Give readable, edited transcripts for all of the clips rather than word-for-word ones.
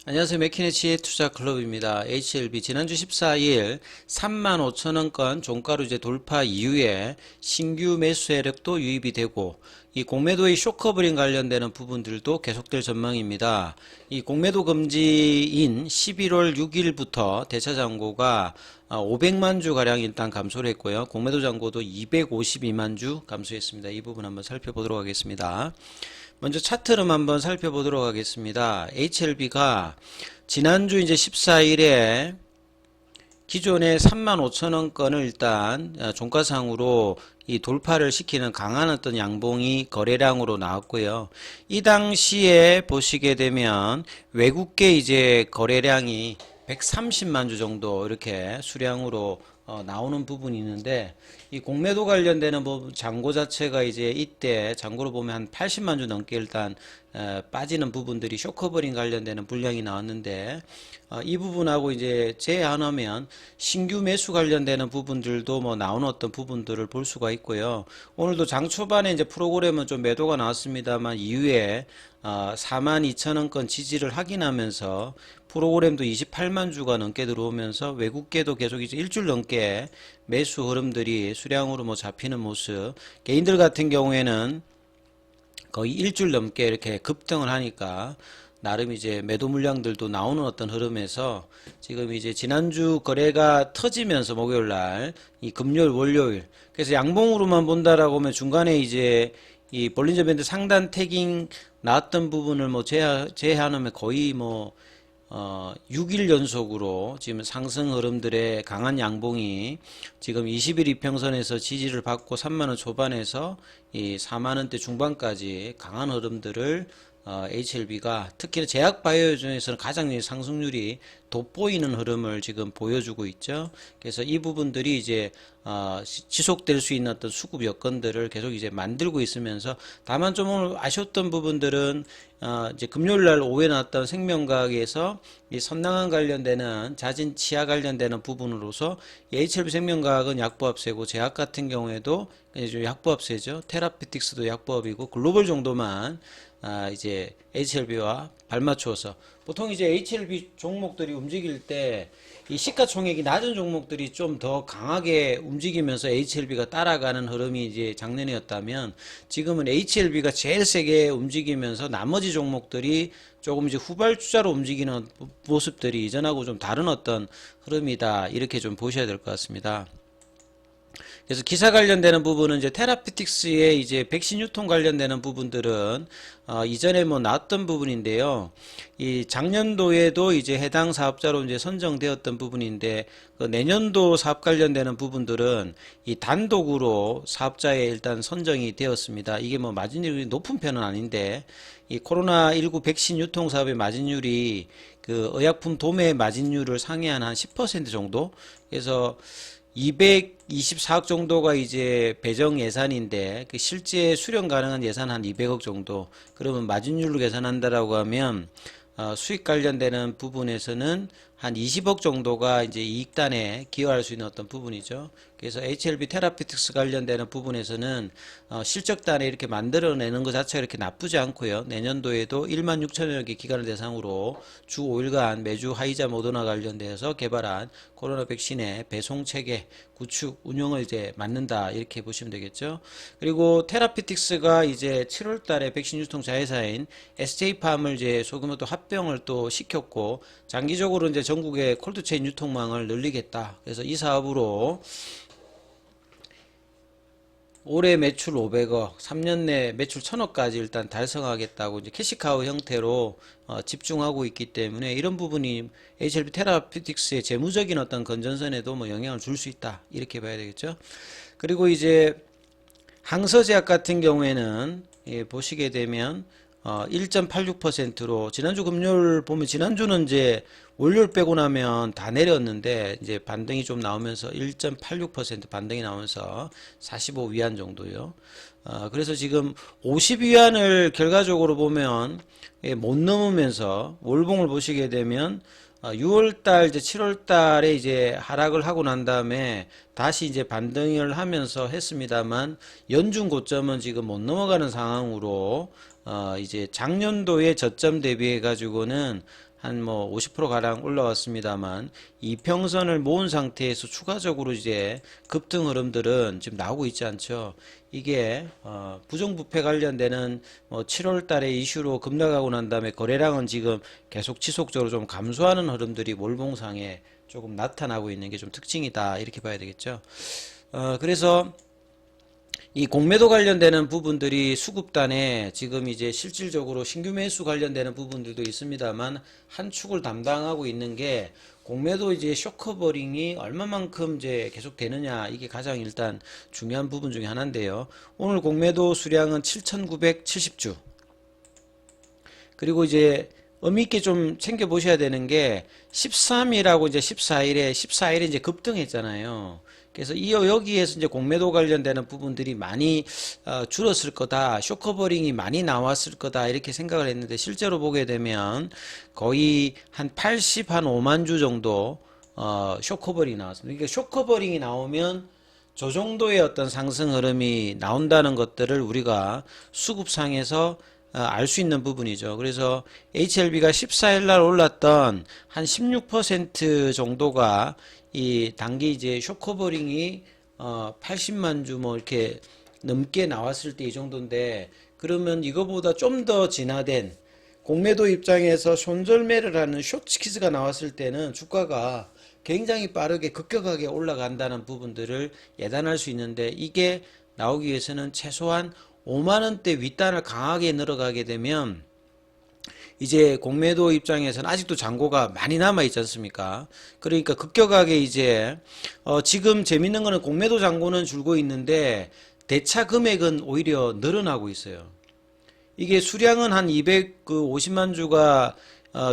안녕하세요. 맥키네치의 투자클럽입니다. HLB 지난주 14일 35,000원권 종가로 이제 돌파 이후에 신규 매수 세력도 유입이 되고 이 공매도의 쇼커버링 관련되는 부분들도 계속될 전망입니다. 이 공매도 금지인 11월 6일부터 대차 잔고가 500만 주 가량 일단 감소를 했고요. 공매도 잔고도 252만 주 감소했습니다. 이 부분 한번 살펴보도록 하겠습니다. 먼저 차트를 한번 살펴보도록 하겠습니다. HLB가 지난주 이제 14일에 기존의 35,000원권을 일단 종가상으로 이 돌파를 시키는 강한 어떤 양봉이 거래량으로 나왔고요. 이 당시에 보시게 되면 외국계 이제 거래량이 130만 주 정도 이렇게 수량으로 나오는 부분이 있는데 이 공매도 관련되는 잔고 자체가 이제 이때 잔고로 보면 한 80만 주 넘게 일단 빠지는 부분들이 쇼커버링 관련되는 물량이 나왔는데 이 부분하고 이제 제한하면 신규 매수 관련되는 부분들도 뭐 나오는 어떤 부분들을 볼 수가 있고요. 오늘도 장 초반에 이제 프로그램은 좀 매도가 나왔습니다만 이후에 42,000원권 지지를 확인하면서 프로그램도 28만 주가 넘게 들어오면서 외국계도 계속 이제 일주일 넘게 매수 흐름들이 수량으로 뭐 잡히는 모습. 개인들 같은 경우에는 거의 일주일 넘게 이렇게 급등을 하니까 나름 이제 매도 물량들도 나오는 어떤 흐름에서 지금 이제 지난주 거래가 터지면서 목요일 날 이 금요일 월요일 그래서 양봉으로만 본다라고 하면 중간에 이제 이 볼린저 밴드 상단 태깅 나왔던 부분을 뭐 제외하면 거의 뭐 6일 연속으로 지금 상승 흐름들의 강한 양봉이 지금 20일 이평선에서 지지를 받고 3만원 초반에서 이 4만원대 중반까지 강한 흐름들을 HLB가 특히 제약바이오 중에서는 가장 상승률이 돋보이는 흐름을 지금 보여주고 있죠. 그래서 이 부분들이 이제 지속될 수 있는 어떤 수급 여건들을 계속 이제 만들고 있으면서 다만 좀 오늘 아쉬웠던 부분들은 이제 금요일날 오후에 나왔던 생명과학에서 이 선낭환 관련되는 자진 치아 관련되는 부분으로서 HLB 생명과학은 약보합세고 제약 같은 경우에도 좀 약보합세죠. 테라피틱스도 약보합이고 글로벌 정도만 이제 HLB와 발맞추어서 보통 이제 HLB 종목들이 움직일 때 이 시가총액이 낮은 종목들이 좀 더 강하게 움직이면서 HLB가 따라가는 흐름이 이제 작년이었다면 지금은 HLB가 제일 세게 움직이면서 나머지 종목들이 조금 이제 후발주자로 움직이는 모습들이 이전하고 좀 다른 어떤 흐름이다 이렇게 좀 보셔야 될 것 같습니다. 그래서 기사 관련되는 부분은 이제 테라피틱스의 이제 백신 유통 관련되는 부분들은 이전에 뭐 나왔던 부분인데요. 이 작년도에도 이제 해당 사업자로 이제 선정되었던 부분인데 그 내년도 사업 관련되는 부분들은 이 단독으로 사업자에 일단 선정이 되었습니다. 이게 뭐 마진율이 높은 편은 아닌데 이 코로나19 백신 유통 사업의 마진율이 그 의약품 도매 마진율을 상회한 한 10% 정도. 그래서 224억 정도가 이제 배정 예산인데 그 실제 수령 가능한 예산 한 200억 정도. 그러면 마진율로 계산한다라고 하면 수익 관련되는 부분에서는 한 20억 정도가 이제 이익단에 기여할 수 있는 어떤 부분이죠. 그래서 HLB 테라피틱스 관련되는 부분에서는 실적단에 이렇게 만들어내는 것 자체가 이렇게 나쁘지 않고요. 내년도에도 1만 6천여 개 기관을 대상으로 주 5일간 매주 화이자 모더나 관련돼서 개발한 코로나 백신의 배송 체계 구축 운영을 이제 맡는다 이렇게 보시면 되겠죠. 그리고 테라피틱스가 이제 7월 달에 백신 유통 자회사인 SJ팜을 이제 소규모 또 합병을 또 시켰고 장기적으로 이제 전국의 콜드체인 유통망을 늘리겠다. 그래서 이 사업으로 올해 매출 500억, 3년 내 매출 1000억까지 일단 달성하겠다고 이제 캐시카우 형태로 집중하고 있기 때문에 이런 부분이 HLB 테라피틱스의 재무적인 어떤 건전선에도 뭐 영향을 줄 수 있다. 이렇게 봐야 되겠죠. 그리고 이제 항서제약 같은 경우에는 보시게 되면 1.86%로 지난주 금요일 보면 지난주는 이제 월요일 빼고 나면 다 내렸는데 이제 반등이 좀 나오면서 1.86% 반등이 나오면서 45위안 정도요. 그래서 지금 50위안을 결과적으로 보면 못 넘으면서 월봉을 보시게 되면 6월달 이제 7월달에 이제 하락을 하고 난 다음에 다시 이제 반등을 하면서 했습니다만 연중 고점은 지금 못 넘어가는 상황으로 이제 작년도에 저점 대비해 가지고는 한 뭐 50% 가량 올라왔습니다만 이평선을 모은 상태에서 추가적으로 이제 급등 흐름들은 지금 나오고 있지 않죠. 이게 부정부패 관련되는 뭐 7월 달에 이슈로 급락하고 난 다음에 거래량은 지금 계속 지속적으로 좀 감소하는 흐름들이 월봉상에 조금 나타나고 있는 게 좀 특징이다 이렇게 봐야 되겠죠. 그래서 이 공매도 관련되는 부분들이 수급단에 지금 이제 실질적으로 신규 매수 관련되는 부분들도 있습니다만 한 축을 담당하고 있는 게 공매도 이제 쇼커버링이 얼마만큼 이제 계속 되느냐 이게 가장 일단 중요한 부분 중에 하나인데요. 오늘 공매도 수량은 7,970주. 그리고 이제 의미 있게 좀 챙겨 보셔야 되는 게 13일하고 이제 14일에 이제 급등했잖아요. 그래서 여기에서 이제 공매도 관련되는 부분들이 많이 줄었을 거다, 쇼커버링이 많이 나왔을 거다 이렇게 생각을 했는데 실제로 보게 되면 거의 한 5만 주 정도 쇼커버링이 나왔습니다. 그러니까 쇼커버링이 나오면 저 정도의 어떤 상승 흐름이 나온다는 것들을 우리가 수급상에서 알 수 있는 부분이죠. 그래서 HLB가 14일 날 올랐던 한 16% 정도가 이 단기 이제 쇼커버링이 80만 주 뭐 이렇게 넘게 나왔을 때 이 정도인데, 그러면 이거보다 좀 더 진화된 공매도 입장에서 손절매를 하는 숏스키즈가 나왔을 때는 주가가 굉장히 빠르게 급격하게 올라간다는 부분들을 예단할 수 있는데, 이게 나오기 위해서는 최소한 5만원대 윗단을 강하게 늘어가게 되면 이제 공매도 입장에서는 아직도 잔고가 많이 남아 있지 않습니까? 그러니까 급격하게 이제 지금 재밌는 거는 공매도 잔고는 줄고 있는데 대차 금액은 오히려 늘어나고 있어요. 이게 수량은 한 250만 주가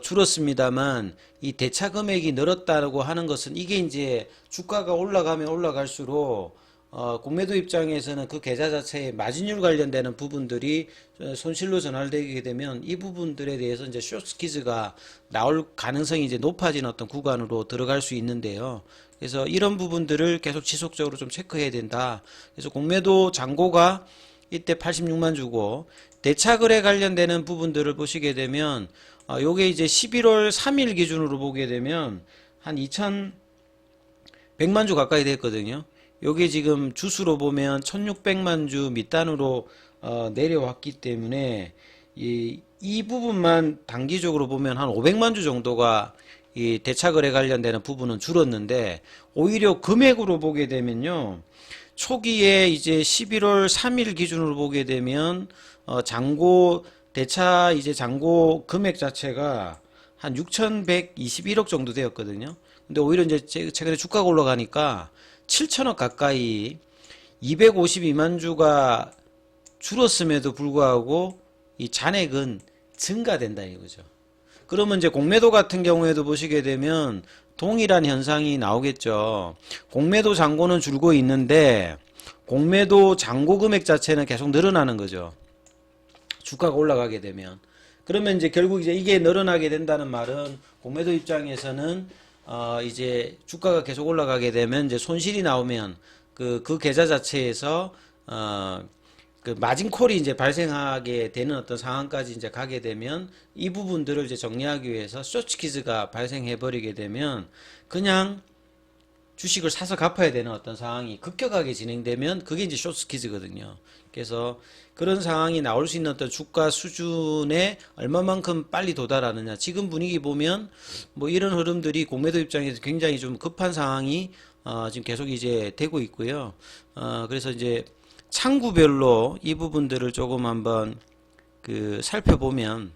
줄었습니다만 이 대차 금액이 늘었다고 하는 것은 이게 이제 주가가 올라가면 올라갈수록 공매도 입장에서는 그 계좌 자체의 마진율 관련되는 부분들이 손실로 전환되게 되면 이 부분들에 대해서 이제 숏스키즈가 나올 가능성이 이제 높아진 어떤 구간으로 들어갈 수 있는데요. 그래서 이런 부분들을 계속 지속적으로 좀 체크해야 된다. 그래서 공매도 잔고가 이때 86만 주고 대차 거래 관련되는 부분들을 보시게 되면 요게 이제 11월 3일 기준으로 보게 되면 한 2,100만 주 가까이 됐거든요. 요게 지금 주수로 보면 1600만 주 밑단으로 내려왔기 때문에 이 부분만 단기적으로 보면 한 500만 주 정도가 이 대차 거래 관련되는 부분은 줄었는데, 오히려 금액으로 보게 되면요, 초기에 이제 11월 3일 기준으로 보게 되면 잔고 대차 이제 잔고 금액 자체가 한 6,121억 정도 되었거든요. 근데 오히려 이제 최근에 주가가 올라가니까 7천억 가까이 252만 주가 줄었음에도 불구하고 이 잔액은 증가된다 이거죠. 그러면 이제 공매도 같은 경우에도 보시게 되면 동일한 현상이 나오겠죠. 공매도 잔고는 줄고 있는데 공매도 잔고 금액 자체는 계속 늘어나는 거죠. 주가가 올라가게 되면. 그러면 이제 결국 이제 이게 늘어나게 된다는 말은 공매도 입장에서는 이제 주가가 계속 올라가게 되면 이제 손실이 나오면 그 계좌 자체에서 그 마진콜이 이제 발생하게 되는 어떤 상황까지 이제 가게 되면 이 부분들을 이제 정리하기 위해서 숏스키즈가 발생해 버리게 되면 그냥 주식을 사서 갚아야 되는 어떤 상황이 급격하게 진행되면 그게 이제 숏스키즈거든요. 그래서 그런 상황이 나올 수 있는 어떤 주가 수준에 얼마만큼 빨리 도달하느냐. 지금 분위기 보면 뭐 이런 흐름들이 공매도 입장에서 굉장히 좀 급한 상황이 지금 계속 이제 되고 있고요. 그래서 이제 창구별로 이 부분들을 조금 한번 살펴보면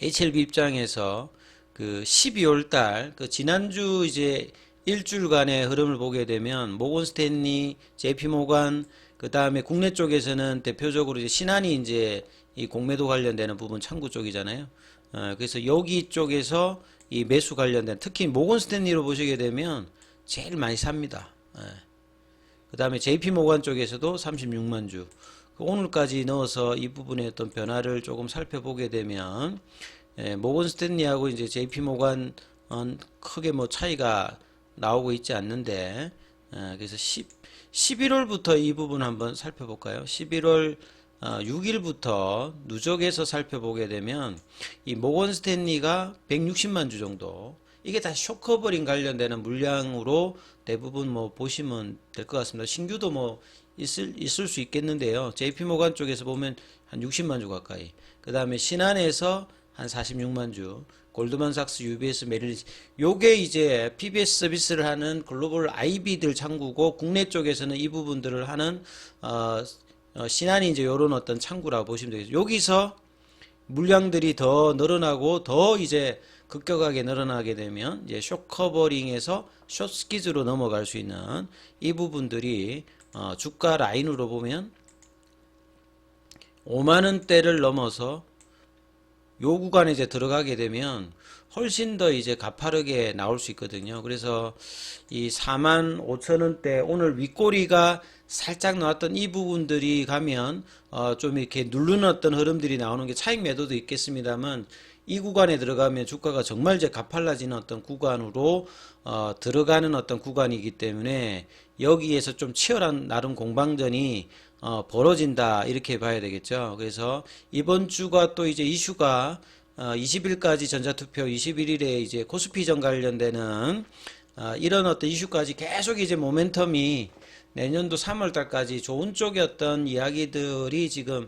HLB 입장에서 12월 달 지난주 이제 일주일간의 흐름을 보게 되면 모건 스탠리, JP 모간, 그 다음에 국내 쪽에서는 대표적으로 이제 신한이 이제 이 공매도 관련되는 부분 창구 쪽이잖아요. 그래서 여기 쪽에서 이 매수 관련된, 특히 모건 스탠리로 보시게 되면 제일 많이 삽니다. 그 다음에 JP 모간 쪽에서도 36만 주. 오늘까지 넣어서 이 부분의 어떤 변화를 조금 살펴보게 되면, 모건 스탠리하고 이제 JP 모간 크게 뭐 차이가 나오고 있지 않는데, 그래서 11월부터 이 부분 한번 살펴볼까요? 11월 6일부터 누적해서 살펴보게 되면 이 모건 스탠리가 160만 주 정도, 이게 다 쇼커버링 관련되는 물량으로 대부분 뭐 보시면 될 것 같습니다. 신규도 뭐 있을 수 있겠는데요. JP 모간 쪽에서 보면 한 60만 주 가까이. 그 다음에 신한에서 한 46만 주, 골드만삭스, UBS, 메릴린치, 요게 이제 PBS 서비스를 하는 글로벌 IB들 창구고, 국내 쪽에서는 이 부분들을 하는 신한이 이제 요런 어떤 창구라고 보시면 되겠죠. 여기서 물량들이 더 늘어나고 더 이제 급격하게 늘어나게 되면 이제 숏커버링에서 숏스키즈로 넘어갈 수 있는 이 부분들이 주가 라인으로 보면 5만원대를 넘어서 요 구간에 이제 들어가게 되면 훨씬 더 이제 가파르게 나올 수 있거든요. 그래서 이 45,000원대 오늘 윗꼬리가 살짝 나왔던 이 부분들이 가면 좀 이렇게 누르는 어떤 흐름들이 나오는 게 차익 매도도 있겠습니다만, 이 구간에 들어가면 주가가 정말 이제 가팔라지는 어떤 구간으로 들어가는 어떤 구간이기 때문에 여기에서 좀 치열한 나름 공방전이 벌어진다, 이렇게 봐야 되겠죠. 그래서 이번 주가 또 이제 이슈가 20일까지 전자투표, 21일에 이제 코스피전 관련되는 이런 어떤 이슈까지 계속 이제 모멘텀이 내년도 3월달까지 좋은 쪽의 어떤 이야기들이 지금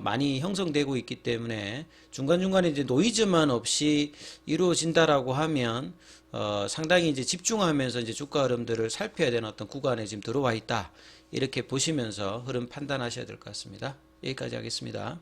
많이 형성되고 있기 때문에 중간중간에 이제 노이즈만 없이 이루어진다라고 하면 상당히 이제 집중하면서 이제 주가 흐름들을 살펴야 되는 어떤 구간에 지금 들어와 있다, 이렇게 보시면서 흐름 판단하셔야 될 것 같습니다. 여기까지 하겠습니다.